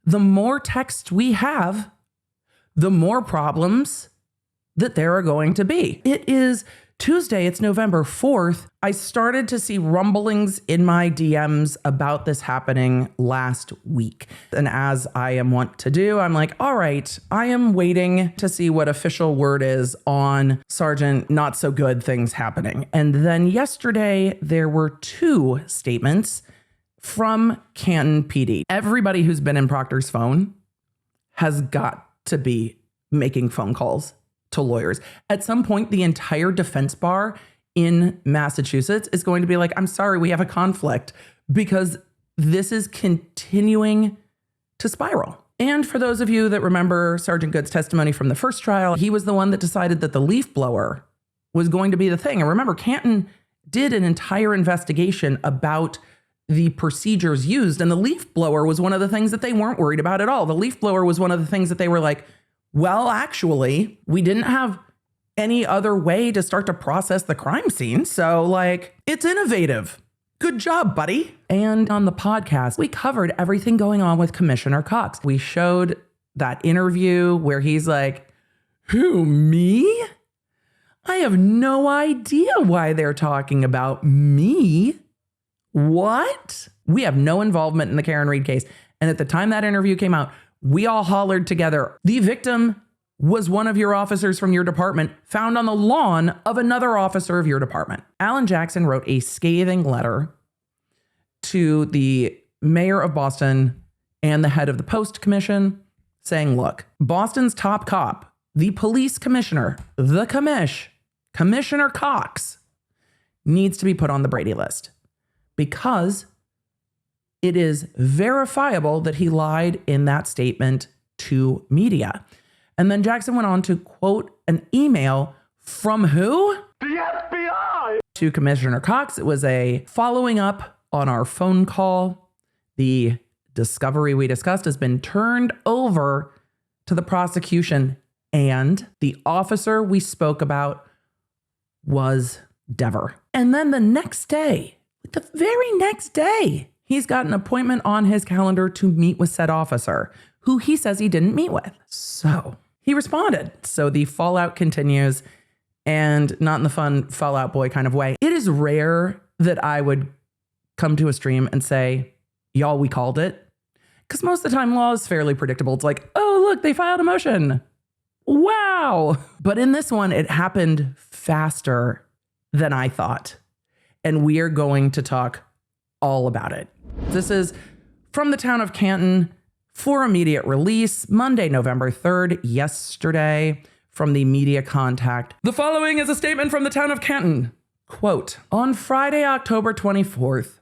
the more text we have, the more problems that there are going to be. It is Tuesday, it's November 4th. I started to see rumblings in my DMs about this happening last week. And as I am wont to do, I'm like, all right, I am waiting to see what official word is on Sergeant Not So Good things happening. And then yesterday, there were 2 statements from Canton PD. Everybody who's been in Proctor's phone has got to be making phone calls to lawyers. At some point, the entire defense bar in Massachusetts is going to be like, I'm sorry, we have a conflict, because this is continuing to spiral. And for those of you that remember Sergeant Goode's testimony from the first trial, he was the one that decided that the leaf blower was going to be the thing. And remember, Canton did an entire investigation about the procedures used, and the leaf blower was one of the things that they weren't worried about at all. The leaf blower was one of the things that they were like, well, actually, we didn't have any other way to start to process the crime scene. So, like, it's innovative. Good job, buddy. And on the podcast, we covered everything going on with Commissioner Cox. We showed that interview where he's like, who, me? I have no idea why they're talking about me. What? We have no involvement in the Karen Read case. And at the time that interview came out, we all hollered together. The victim was one of your officers from your department found on the lawn of another officer of your department. Alan Jackson wrote a scathing letter to the mayor of Boston and the head of the Post Commission saying, look, Boston's top cop, the police commissioner, Commissioner Cox, needs to be put on the Brady list because it is verifiable that he lied in that statement to media. And then Jackson went on to quote an email from who? The FBI! To Commissioner Cox. It was a following up on our phone call. The discovery we discussed has been turned over to the prosecution, and the officer we spoke about was Dever. And then the next day, the very next day, he's got an appointment on his calendar to meet with said officer, who he says he didn't meet with. So he responded. So the fallout continues, and not in the fun Fallout Boy kind of way. It is rare that I would come to a stream and say, y'all, we called it. Because most of the time law is fairly predictable. It's like, oh, look, they filed a motion. Wow. But in this one, it happened faster than I thought. And we are going to talk all about it. This is from the town of Canton for immediate release, Monday, November 3rd, yesterday, from the media contact. The following is a statement from the town of Canton. Quote, on Friday, October 24th,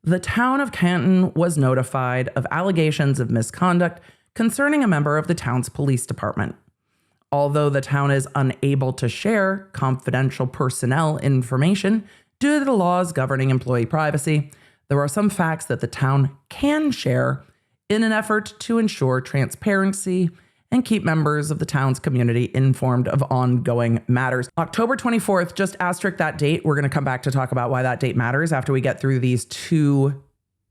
the town of Canton was notified of allegations of misconduct concerning a member of the town's police department. Although the town is unable to share confidential personnel information due to the laws governing employee privacy, there are some facts that the town can share in an effort to ensure transparency and keep members of the town's community informed of ongoing matters. October 24th, just asterisk that date. We're going to come back to talk about why that date matters after we get through these 2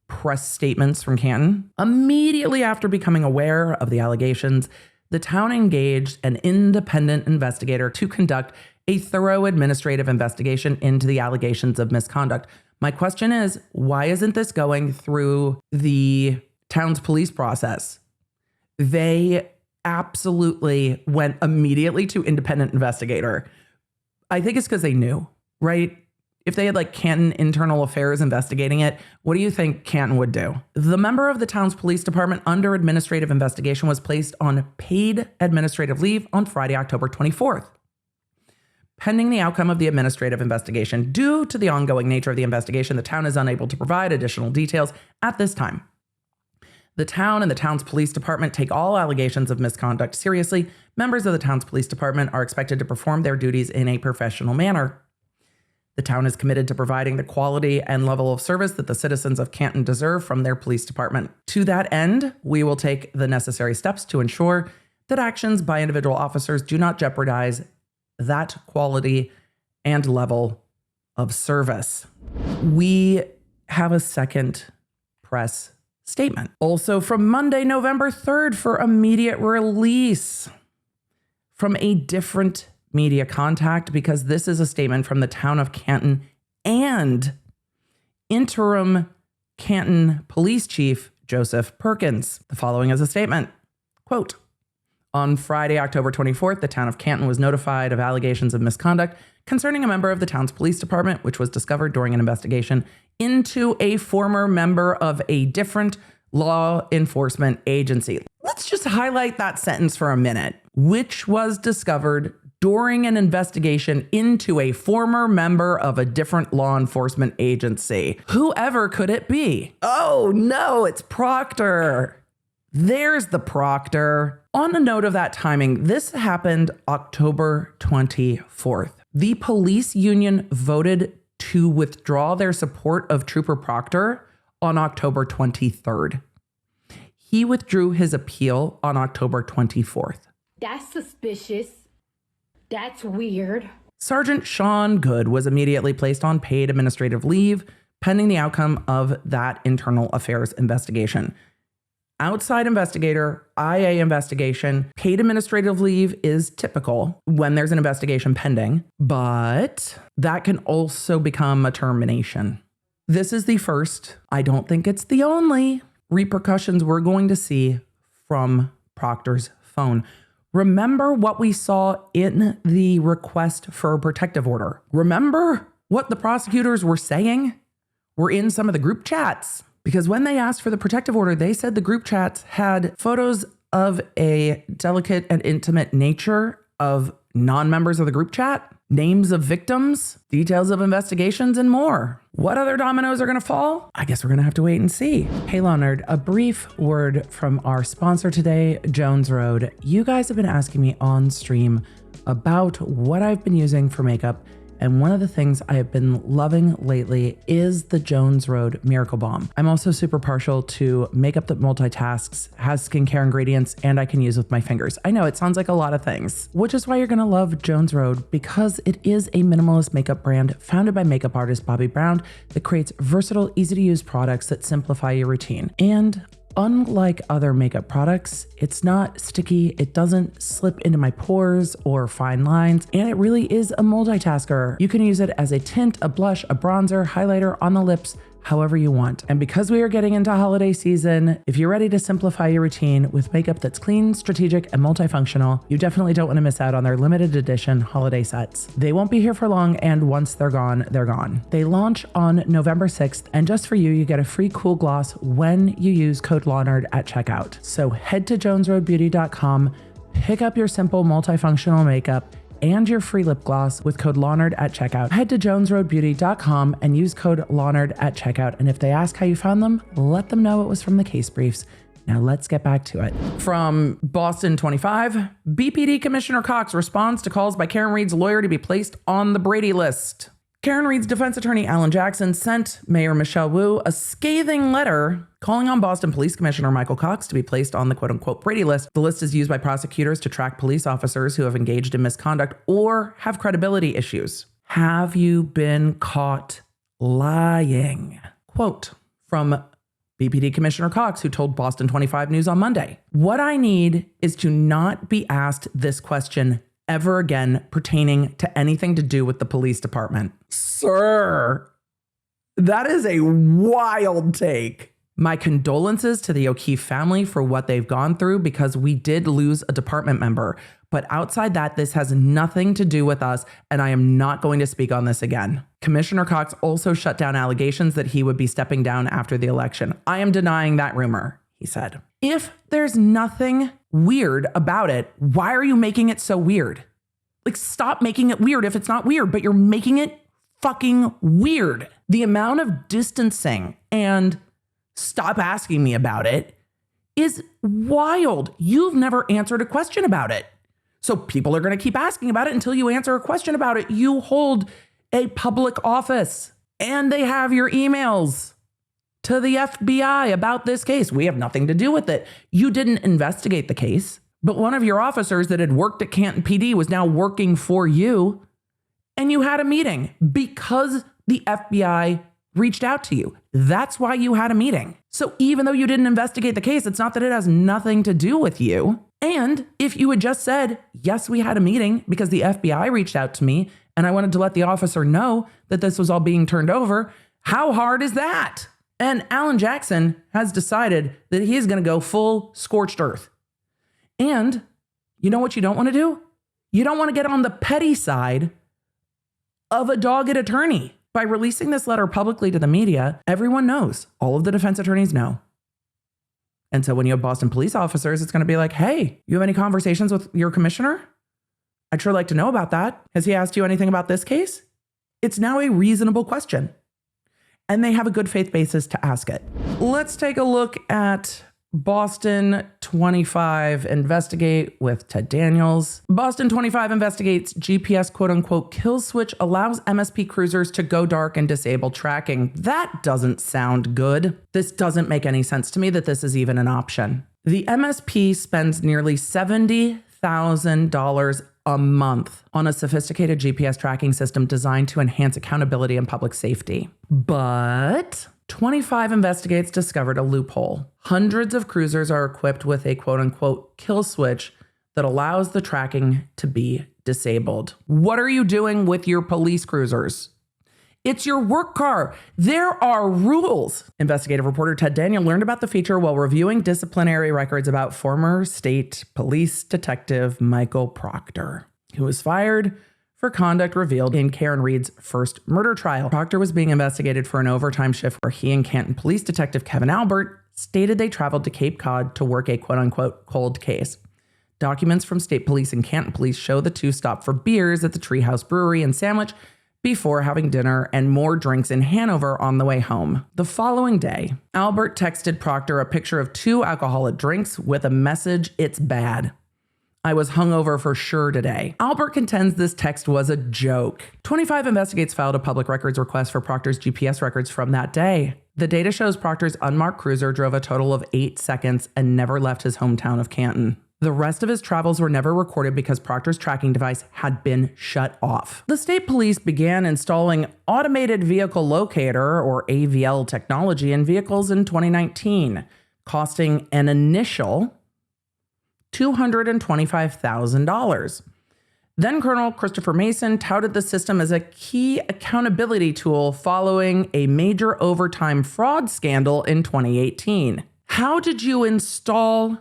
press statements from Canton. Immediately after becoming aware of the allegations, the town engaged an independent investigator to conduct a thorough administrative investigation into the allegations of misconduct. My question is, why isn't this going through the town's police process? They absolutely went immediately to independent investigator. I think it's because they knew, right? If they had like Canton Internal Affairs investigating it, what do you think Canton would do? The member of the town's police department under administrative investigation was placed on paid administrative leave on Friday, October 24th. Pending the outcome of the administrative investigation, due to the ongoing nature of the investigation, the town is unable to provide additional details at this time. The town and the town's police department take all allegations of misconduct seriously. Members of the town's police department are expected to perform their duties in a professional manner. The town is committed to providing the quality and level of service that the citizens of Canton deserve from their police department. To that end, we will take the necessary steps to ensure that actions by individual officers do not jeopardize that quality and level of service. We have a second press statement. Also from Monday, November 3rd for immediate release from a different media contact, because this is a statement from the town of Canton and interim Canton Police Chief Joseph Perkins. The following is a statement. Quote, on Friday, October 24th, the town of Canton was notified of allegations of misconduct concerning a member of the town's police department, which was discovered during an investigation into a former member of a different law enforcement agency. Let's just highlight that sentence for a minute, which was discovered during an investigation into a former member of a different law enforcement agency. Whoever could it be? Oh no, it's Proctor. There's the Proctor. On a note of that timing, this happened October 24th. The police union voted to withdraw their support of Trooper Proctor on October 23rd. He withdrew his appeal on October 24th. That's suspicious. That's weird. Sergeant Sean Goode was immediately placed on paid administrative leave pending the outcome of that internal affairs investigation. Outside investigator, IA investigation, paid administrative leave is typical when there's an investigation pending, but that can also become a termination. This is the first, I don't think it's the only, repercussions we're going to see from Proctor's phone. Remember what we saw in the request for a protective order. Remember what the prosecutors were saying? Were in some of the group chats. Because when they asked for the protective order, they said the group chats had photos of a delicate and intimate nature of non-members of the group chat, names of victims, details of investigations, and more. What other dominoes are going to fall? I guess we're going to have to wait and see. Hey, Law Nerd, a brief word from our sponsor today, Jones Road. You guys have been asking me on stream about what I've been using for makeup. And one of the things I have been loving lately is the Jones Road Miracle Balm. I'm also super partial to makeup that multitasks, has skincare ingredients, and I can use with my fingers. I know it sounds like a lot of things, which is why you're gonna love Jones Road, because it is a minimalist makeup brand founded by makeup artist Bobbi Brown that creates versatile, easy to use products that simplify your routine. And unlike other makeup products, it's not sticky, it doesn't slip into my pores or fine lines, and it really is a multitasker. You can use it as a tint, a blush, a bronzer, highlighter on the lips, however you want. And because we are getting into holiday season, if you're ready to simplify your routine with makeup that's clean, strategic, and multifunctional, you definitely don't want to miss out on their limited edition holiday sets. They won't be here for long, and once they're gone, they're gone. They launch on November 6th, and just for you, you get a free cool gloss when you use code LawNerd at checkout. So head to jonesroadbeauty.com, pick up your simple multifunctional makeup and your free lip gloss with code LawNerd at checkout. Head to jonesroadbeauty.com and use code LawNerd at checkout. And if they ask how you found them, let them know it was from the case briefs. Now let's get back to it. From Boston 25, BPD Commissioner Cox responds to calls by Karen Reed's lawyer to be placed on the Brady list. Karen Reed's defense attorney, Alan Jackson, sent Mayor Michelle Wu a scathing letter calling on Boston Police Commissioner Michael Cox to be placed on the quote-unquote Brady list. The list is used by prosecutors to track police officers who have engaged in misconduct or have credibility issues. Have you been caught lying? Quote from BPD Commissioner Cox, who told Boston 25 News on Monday, "What I need is to not be asked this question ever again pertaining to anything to do with the police department." Sir, that is a wild take. My condolences to the O'Keefe family for what they've gone through, because we did lose a department member. But outside that, this has nothing to do with us, and I am not going to speak on this again. Commissioner Cox also shut down allegations that he would be stepping down after the election. I am denying that rumor, he said. If there's nothing weird about it, why are you making it so weird? Like, stop making it weird if it's not weird, but you're making it fucking weird. The amount of distancing and stop asking me about it is wild. You've never answered a question about it. So people are going to keep asking about it until you answer a question about it. You hold a public office and they have your emails to the FBI about this case. We have nothing to do with it. You didn't investigate the case, but one of your officers that had worked at Canton PD was now working for you, and you had a meeting because the FBI reached out to you. That's why you had a meeting. So even though you didn't investigate the case, it's not that it has nothing to do with you. And if you had just said, yes, we had a meeting because the FBI reached out to me and I wanted to let the officer know that this was all being turned over, how hard is that? And Alan Jackson has decided that he's going to go full scorched earth. And you know what you don't want to do? You don't want to get on the petty side of a dogged attorney. By releasing this letter publicly to the media, everyone knows. All of the defense attorneys know. And so when you have Boston police officers, it's going to be like, hey, you have any conversations with your commissioner? I'd sure like to know about that. Has he asked you anything about this case? It's now a reasonable question. And they have a good faith basis to ask it. Let's take a look at Boston 25 investigate with Ted Daniels. Boston 25 investigates GPS quote unquote kill switch allows MSP cruisers to go dark and disable tracking. That doesn't sound good. This doesn't make any sense to me that this is even an option. The MSP spends nearly $70,000 a month on a sophisticated GPS tracking system designed to enhance accountability and public safety. But 25 investigates discovered a loophole. Hundreds of cruisers are equipped with a quote unquote kill switch that allows the tracking to be disabled. What are you doing with your police cruisers? It's your work car. There are rules. Investigative reporter Ted Daniel learned about the feature while reviewing disciplinary records about former state police detective Michael Proctor, who was fired for conduct revealed in Karen Reed's first murder trial. Proctor was being investigated for an overtime shift where he and Canton police detective Kevin Albert stated they traveled to Cape Cod to work a quote-unquote cold case. Documents from state police and Canton police show the two stopped for beers at the Treehouse Brewery in Sandwich before having dinner and more drinks in Hanover on the way home. The following day, Albert texted Proctor a picture of 2 alcoholic drinks with a message, "It's bad. I was hungover for sure today." Albert contends this text was a joke. 25 Investigates filed a public records request for Proctor's GPS records from that day. The data shows Proctor's unmarked cruiser drove a total of 8 seconds and never left his hometown of Canton. The rest of his travels were never recorded because Proctor's tracking device had been shut off. The state police began installing automated vehicle locator or AVL technology in vehicles in 2019, costing an initial $225,000. Then Colonel Christopher Mason touted the system as a key accountability tool following a major overtime fraud scandal in 2018. How did you install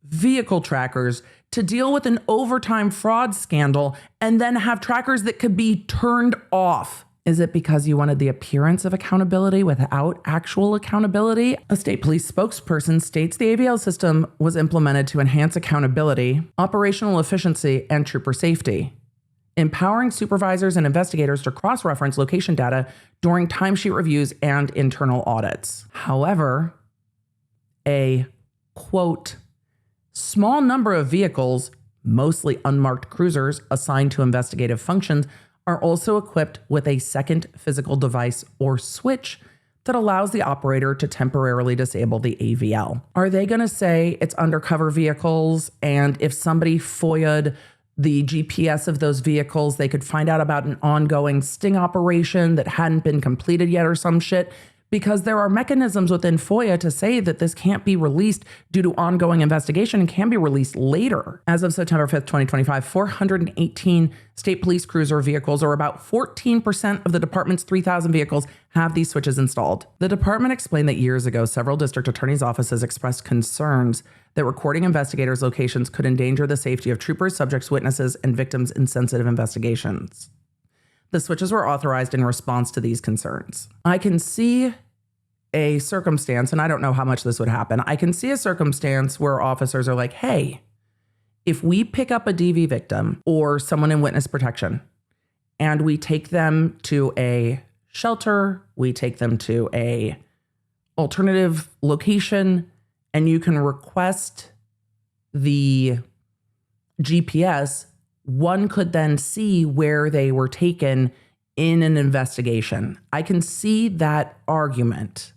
vehicle trackers to deal with an overtime fraud scandal and then have trackers that could be turned off? Is it because you wanted the appearance of accountability without actual accountability? A state police spokesperson states the AVL system was implemented to enhance accountability, operational efficiency, and trooper safety, empowering supervisors and investigators to cross-reference location data during timesheet reviews and internal audits. However, a, quote, small number of vehicles, mostly unmarked cruisers assigned to investigative functions, are also equipped with a second physical device or switch that allows the operator to temporarily disable the AVL. Are they going to say it's undercover vehicles, and if somebody FOIA'd the GPS of those vehicles, they could find out about an ongoing sting operation that hadn't been completed yet or some shit? Because there are mechanisms within FOIA to say that this can't be released due to ongoing investigation and can be released later. As of September 5th, 2025, 418 state police cruiser vehicles, or about 14% of the department's 3,000 vehicles, have these switches installed. The department explained that years ago, several district attorneys' offices expressed concerns that recording investigators' locations could endanger the safety of troopers, subjects, witnesses, and victims in sensitive investigations. The switches were authorized in response to these concerns. I can see a circumstance, and I don't know how much this would happen. I can see a circumstance where officers are like, hey, if we pick up a DV victim or someone in witness protection and we take them to a shelter, we take them to a alternative location, and you can request the GPS, one could then see where they were taken in an investigation. I can see that argument.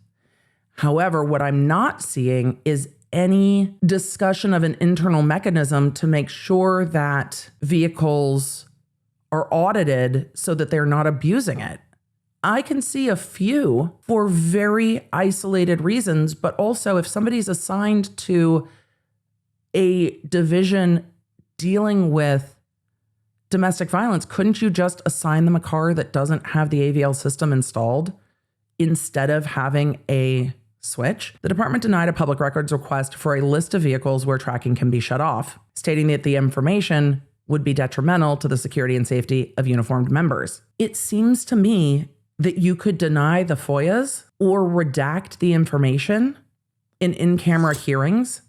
However, what I'm not seeing is any discussion of an internal mechanism to make sure that vehicles are audited so that they're not abusing it. I can see a few for very isolated reasons, but also if somebody's assigned to a division dealing with domestic violence, couldn't you just assign them a car that doesn't have the AVL system installed instead of having a switch? The department denied a public records request for a list of vehicles where tracking can be shut off, stating that the information would be detrimental to the security and safety of uniformed members. It seems to me that you could deny the FOIAs or redact the information in-camera hearings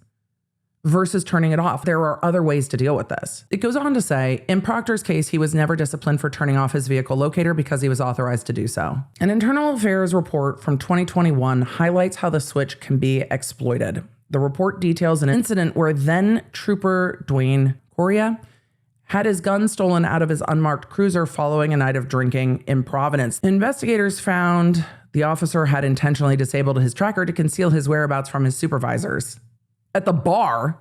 versus turning it off. There are other ways to deal with this. It goes on to say, in Proctor's case, he was never disciplined for turning off his vehicle locator because he was authorized to do so. An internal affairs report from 2021 highlights how the switch can be exploited. The report details an incident where then Trooper Dwayne Correa had his gun stolen out of his unmarked cruiser following a night of drinking in Providence. Investigators found the officer had intentionally disabled his tracker to conceal his whereabouts from his supervisors. At the bar?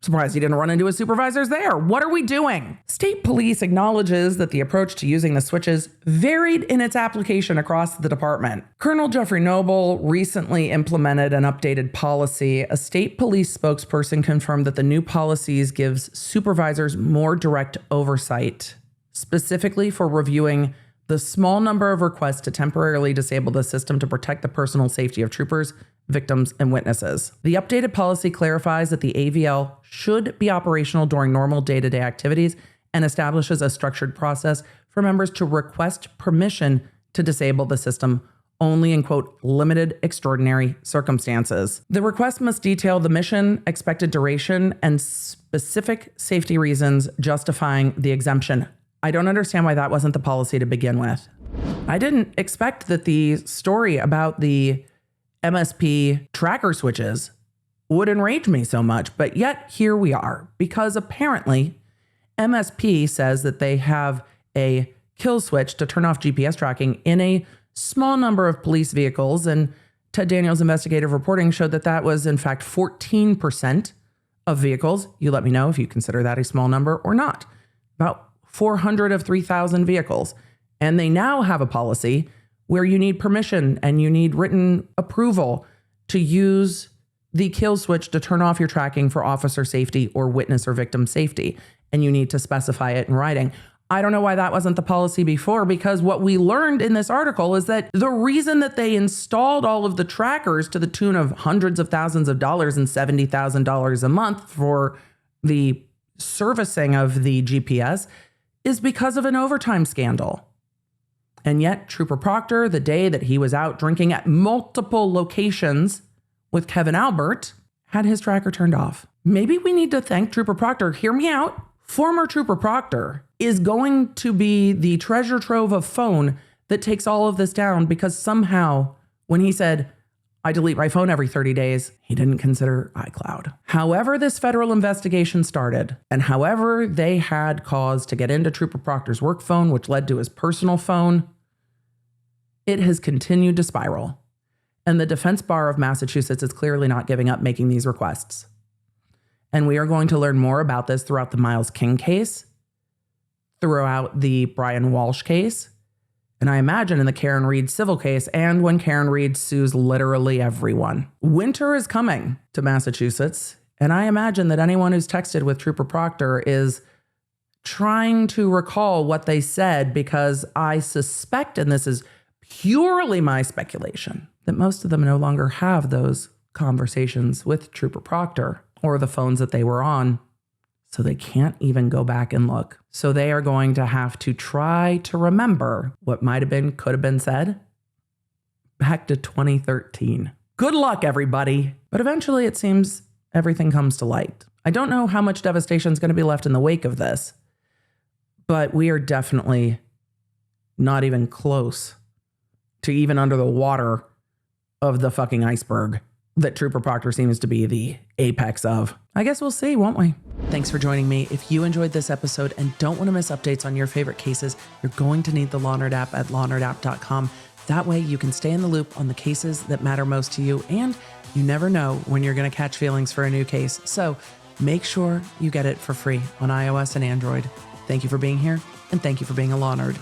Surprised he didn't run into his supervisors there. What are we doing? State police acknowledges that the approach to using the switches varied in its application across the department. Colonel Jeffrey Noble recently implemented an updated policy. A state police spokesperson confirmed that the new policies gives supervisors more direct oversight, specifically for reviewing the small number of requests to temporarily disable the system to protect the personal safety of troopers, victims, and witnesses. The updated policy clarifies that the AVL should be operational during normal day-to-day activities and establishes a structured process for members to request permission to disable the system only in, quote, limited extraordinary circumstances. The request must detail the mission, expected duration, and specific safety reasons justifying the exemption. I don't understand why that wasn't the policy to begin with. I didn't expect that the story about the MSP tracker switches would enrage me so much, but yet here we are, because apparently MSP says that they have a kill switch to turn off GPS tracking in a small number of police vehicles, and Ted Daniels' investigative reporting showed that that was in fact 14% of vehicles. You let me know if you consider that a small number or not. About 400 of 3,000 vehicles. And they now have a policy where you need permission and you need written approval to use the kill switch to turn off your tracking for officer safety or witness or victim safety. And you need to specify it in writing. I don't know why that wasn't the policy before, because what we learned in this article is that the reason that they installed all of the trackers to the tune of hundreds of thousands of dollars and $70,000 a month for the servicing of the GPS is because of an overtime scandal. And yet, Trooper Proctor, the day that he was out drinking at multiple locations with Kevin Albert, had his tracker turned off. Maybe we need to thank Trooper Proctor. Hear me out. Former Trooper Proctor is going to be the treasure trove of phone that takes all of this down, because somehow when he said, I delete my phone every 30 days, he didn't consider iCloud. However this federal investigation started, and however they had cause to get into Trooper Proctor's work phone, which led to his personal phone, it has continued to spiral. And the Defense Bar of Massachusetts is clearly not giving up making these requests. And we are going to learn more about this throughout the Miles King case, throughout the Brian Walsh case, and I imagine in the Karen Reed civil case, and when Karen Reed sues literally everyone. Winter is coming to Massachusetts, and I imagine that anyone who's texted with Trooper Proctor is trying to recall what they said, because I suspect, and this is purely my speculation, that most of them no longer have those conversations with Trooper Proctor or the phones that they were on. So they can't even go back and look. So they are going to have to try to remember what might have been, could have been said back to 2013. Good luck, everybody. But eventually it seems everything comes to light. I don't know how much devastation is going to be left in the wake of this, but we are definitely not even close to even under the water of the fucking iceberg that Trooper Proctor seems to be the apex of. I guess we'll see, won't we? Thanks for joining me. If you enjoyed this episode and don't want to miss updates on your favorite cases, you're going to need the Law Nerd app at lawnerd.app.com. That way you can stay in the loop on the cases that matter most to you, and you never know when you're going to catch feelings for a new case. So make sure you get it for free on iOS and Android. Thank you for being here, and thank you for being a Law Nerd.